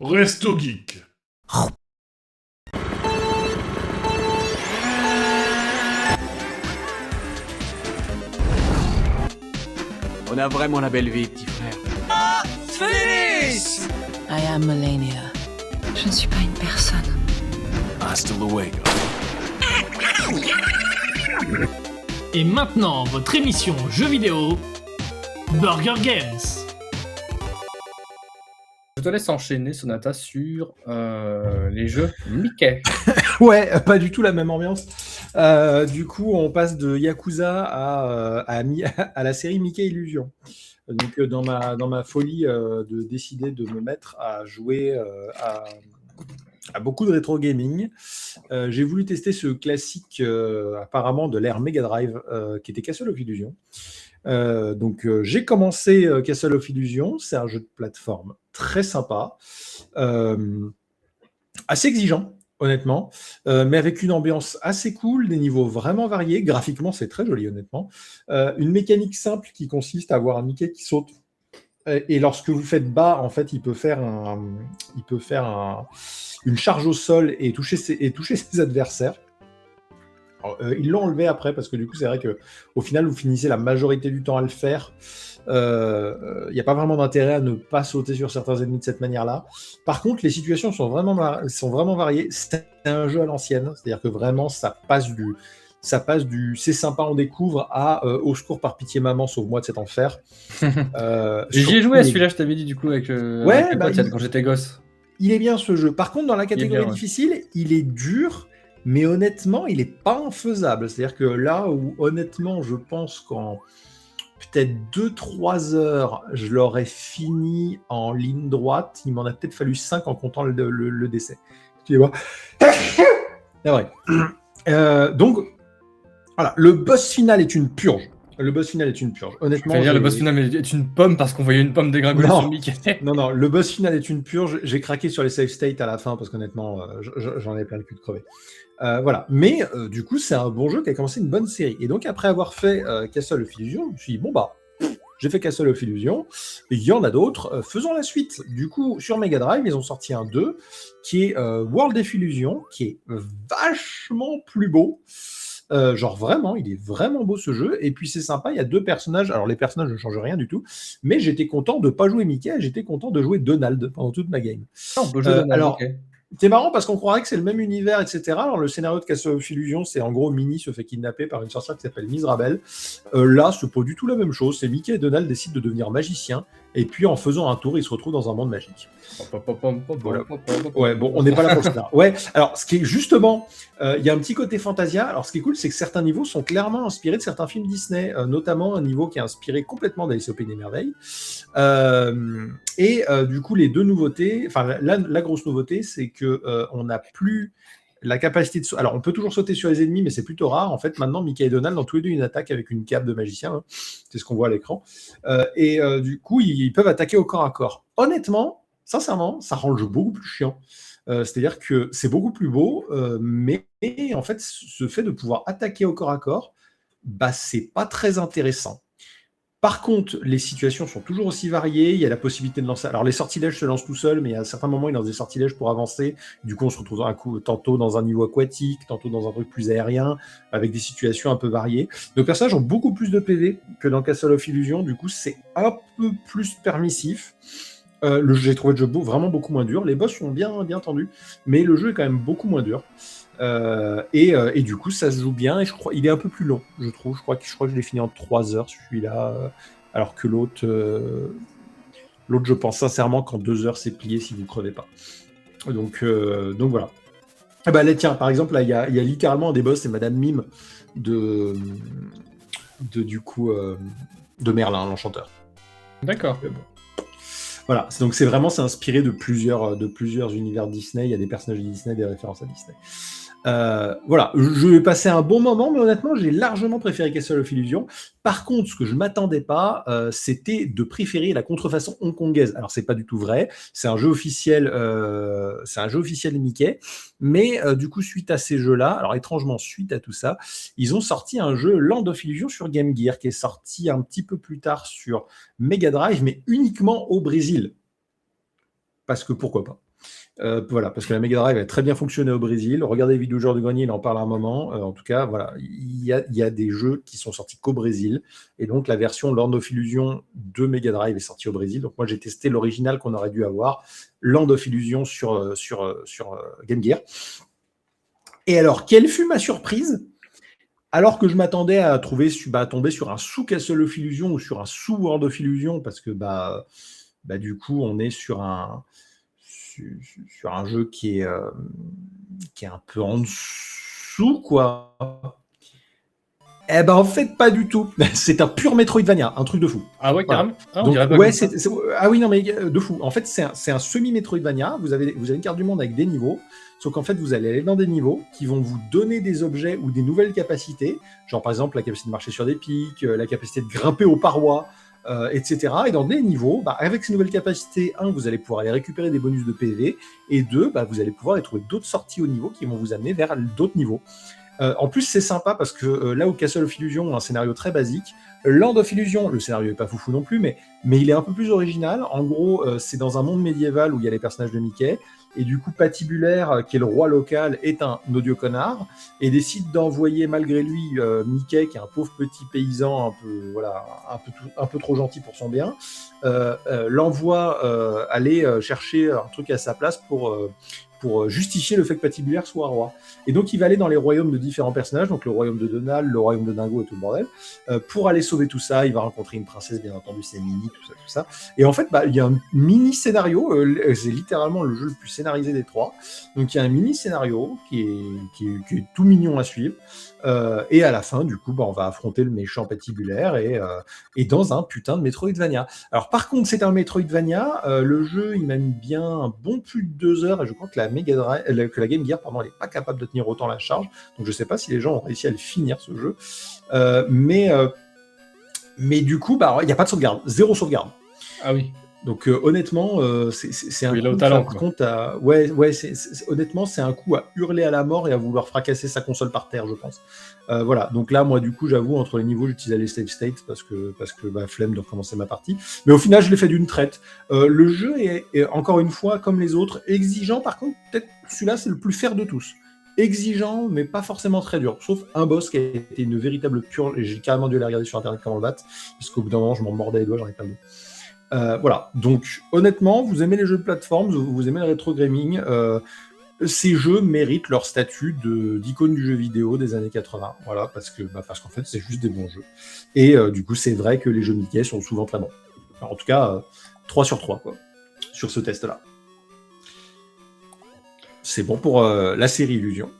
Resto Geek. On a vraiment la belle vie, petit frère. Finish! I am Melania. Je ne suis pas une personne. Hasta luego. Et maintenant, votre émission jeux vidéo, Burger Games. Je te laisse enchaîner, Sonata, sur les jeux Mickey. Ouais, pas du tout la même ambiance. Du coup, on passe de Yakuza à la série Mickey Illusion. Donc, dans ma folie de décider de me mettre à jouer à beaucoup de rétro gaming, j'ai voulu tester ce classique apparemment de l'ère Mega Drive qui était Castle of Illusion. Donc, j'ai commencé Castle of Illusion. C'est un jeu de plateforme très sympa, assez exigeant, honnêtement, mais avec une ambiance assez cool, des niveaux vraiment variés. Graphiquement, c'est très joli, honnêtement. Une mécanique simple qui consiste à avoir un Mickey qui saute. Et lorsque vous faites bas, en fait, il peut faire une charge au sol et toucher ses adversaires. Alors, ils l'ont enlevé après parce que du coup, c'est vrai qu'au final, vous finissez la majorité du temps à le faire. Il n'y a pas vraiment d'intérêt à ne pas sauter sur certains ennemis de cette manière-là. Par contre, les situations sont vraiment variées. C'est un jeu à l'ancienne, c'est-à-dire que vraiment, ça passe du c'est sympa, on découvre à au secours par pitié maman, sauve-moi de cet enfer. J'y ai joué à celui-là, je t'avais dit, du coup, avec mes potes, quand j'étais gosse. Il est bien ce jeu. Par contre, dans la catégorie bien, difficile, il est dur, mais honnêtement, il n'est pas infaisable. C'est-à-dire que là où, honnêtement, je pense qu'en peut-être 2-3 heures, je l'aurais fini en ligne droite. Il m'en a peut-être fallu 5 en comptant le décès. Excusez-moi. C'est vrai. Donc, voilà, le boss final est une purge. Honnêtement, le boss final est une pomme parce qu'on voyait une pomme dégringoler sur Mickey. Non, le boss final est une purge. J'ai craqué sur les save states à la fin parce qu'honnêtement, j'en ai plein le cul de crever. Voilà. Mais du coup, c'est un bon jeu qui a commencé une bonne série. Et donc, après avoir fait Castle of Illusion, je me suis dit, bon bah, j'ai fait Castle of Illusion, et il y en a d'autres, faisons la suite. Du coup, sur Mega Drive, ils ont sorti un 2, qui est World of Illusion, qui est vachement plus beau. Genre vraiment, il est vraiment beau ce jeu. Et puis c'est sympa, il y a 2 personnages. Alors les personnages ne changent rien du tout, mais j'étais content de pas jouer Mickey, j'étais content de jouer Donald pendant toute ma game. On peut jouer Donald, alors, okay. C'est marrant parce qu'on croirait que c'est le même univers, etc. Alors le scénario de Castle of Illusion, c'est en gros Minnie se fait kidnapper par une sorcière qui s'appelle Miserable. Là, c'est pas du tout la même chose. C'est Mickey et Donald décident de devenir magiciens. Et puis en faisant un tour, ils se retrouvent dans un monde magique. Voilà. Ouais, bon, on n'est pas là pour ça. Ouais, alors ce qui est justement, il y a un petit côté fantasia. Alors ce qui est cool, c'est que certains niveaux sont clairement inspirés de certains films Disney, notamment un niveau qui est inspiré complètement d'Alice au Pays des Merveilles. Du coup, les 2 nouveautés, enfin la grosse nouveauté, c'est que on n'a plus la capacité de alors on peut toujours sauter sur les ennemis, mais c'est plutôt rare. En fait, maintenant, Mickey et Donald ont tous les deux une attaque avec une cape de magicien. Hein. C'est ce qu'on voit à l'écran. Du coup, ils peuvent attaquer au corps à corps. Honnêtement, sincèrement, ça rend le jeu beaucoup plus chiant. C'est-à-dire que c'est beaucoup plus beau, mais en fait, ce fait de pouvoir attaquer au corps à corps, bah, c'est pas très intéressant. Par contre, les situations sont toujours aussi variées. Il y a la possibilité de lancer. Alors, les sortilèges se lancent tout seuls, mais à certains moments, ils lancent des sortilèges pour avancer. Du coup, on se retrouve tantôt dans un niveau aquatique, tantôt dans un truc plus aérien, avec des situations un peu variées. Nos personnages ont beaucoup plus de PV que dans Castle of Illusion. Du coup, c'est un peu plus permissif. J'ai trouvé le jeu vraiment beaucoup moins dur. Les boss sont bien tendus, mais le jeu est quand même beaucoup moins dur. Et du coup, ça se joue bien. Et je crois, il est un peu plus long, je trouve. Je crois que je l'ai fini en 3 heures, celui-là, alors que l'autre, je pense sincèrement qu'en 2 heures, c'est plié si vous ne crevez pas. Donc voilà. Ah bah, là, tiens, par exemple, là, il y a littéralement un des boss, c'est Madame Mime de Merlin, l'enchanteur. D'accord. Bon. Voilà, donc c'est inspiré de plusieurs univers Disney. Il y a des personnages de Disney, des références à Disney. Voilà, je vais passer un bon moment, mais honnêtement, j'ai largement préféré Castle of Illusion. Par contre, ce que je m'attendais pas, c'était de préférer la contrefaçon hongkongaise. Alors, c'est pas du tout vrai. C'est un jeu officiel de Mickey. Mais du coup, suite à ces jeux-là, alors étrangement, suite à tout ça, ils ont sorti un jeu Land of Illusion sur Game Gear, qui est sorti un petit peu plus tard sur Mega Drive, mais uniquement au Brésil. Parce que pourquoi pas. Voilà, parce que la Mega Drive a très bien fonctionné au Brésil. Regardez les vidéos Joueurs du Grenier, il en parle à un moment. En tout cas, voilà, il y a des jeux qui sont sortis qu'au Brésil. Et donc, la version Land of Illusion de Mega Drive est sortie au Brésil. Donc, moi, j'ai testé l'original qu'on aurait dû avoir, Land of Illusion sur Game Gear. Et alors, quelle fut ma surprise ? Alors que je m'attendais à tomber sur un sous-Castle of Illusion ou sur un sous-World of Illusion, parce que du coup, on est sur un jeu qui est un peu en dessous, quoi. Eh ben, en fait, pas du tout. C'est un pur Metroidvania, un truc de fou. Ah ouais, carrément. Voilà. Donc, ah oui, non, mais de fou. En fait, c'est un semi-Metroidvania. Vous avez une carte du monde avec des niveaux. Sauf qu'en fait, vous allez aller dans des niveaux qui vont vous donner des objets ou des nouvelles capacités. Genre, par exemple, la capacité de marcher sur des pics, la capacité de grimper aux parois, etc. Et dans des niveaux, avec ces nouvelles capacités, vous allez pouvoir aller récupérer des bonus de PV, et 2, vous allez pouvoir aller trouver d'autres sorties au niveau qui vont vous amener vers d'autres niveaux. En plus, c'est sympa parce que là où Castle of Illusion a un scénario très basique, Land of Illusion, le scénario n'est pas foufou non plus, mais il est un peu plus original. En gros, c'est dans un monde médiéval où il y a les personnages de Mickey, et du coup, Patibulaire, qui est le roi local, est un audio connard, et décide d'envoyer malgré lui Mickey, qui est un pauvre petit paysan un peu trop gentil pour son bien, l'envoie aller chercher un truc à sa place pour justifier le fait que Patibulaire soit roi. Et donc, il va aller dans les royaumes de différents personnages, donc le royaume de Donald, le royaume de Dingo et tout le bordel, pour aller sauver tout ça. Il va rencontrer une princesse, bien entendu, c'est Minnie, tout ça. Et en fait, il y a un mini-scénario, c'est littéralement le jeu le plus scénarisé des trois. Donc, il y a un mini-scénario qui est tout mignon à suivre. Et à la fin, du coup, on va affronter le méchant Patibulaire et dans un putain de Metroidvania. Alors, par contre, c'est un Metroidvania. Le jeu, il m'a mis bien un bon plus de 2 heures, et je crois que la Game Gear, elle n'est pas capable de tenir autant la charge. Donc, je sais pas si les gens ont réussi à le finir, ce jeu. Mais du coup, il n'y a pas de sauvegarde, 0 sauvegarde. Ah oui. Donc honnêtement, c'est un coup, talent, par contre, honnêtement, c'est un coup à hurler à la mort et à vouloir fracasser sa console par terre, je pense. Voilà, donc là, moi, du coup, j'avoue, entre les niveaux, j'utilisais les save states parce que flemme de recommencer ma partie. Mais au final, je l'ai fait d'une traite. Le jeu est, encore une fois, comme les autres, exigeant. Par contre, peut-être celui-là, c'est le plus fair de tous. Exigeant, mais pas forcément très dur. Sauf un boss qui a été une véritable purge, et j'ai carrément dû aller regarder sur Internet comment le battre, parce qu'au bout d'un moment, je m'en mordais les doigts, j'en ai pas le dos. Voilà, donc honnêtement, vous aimez les jeux de plateforme, vous aimez le rétro gaming, ces jeux méritent leur statut d'icône du jeu vidéo des années 80, voilà, parce qu'en fait c'est juste des bons jeux. Et du coup c'est vrai que les jeux Mickey sont souvent très bons. Alors, en tout cas, 3 sur 3 quoi, sur ce test-là. C'est bon pour la série Illusion.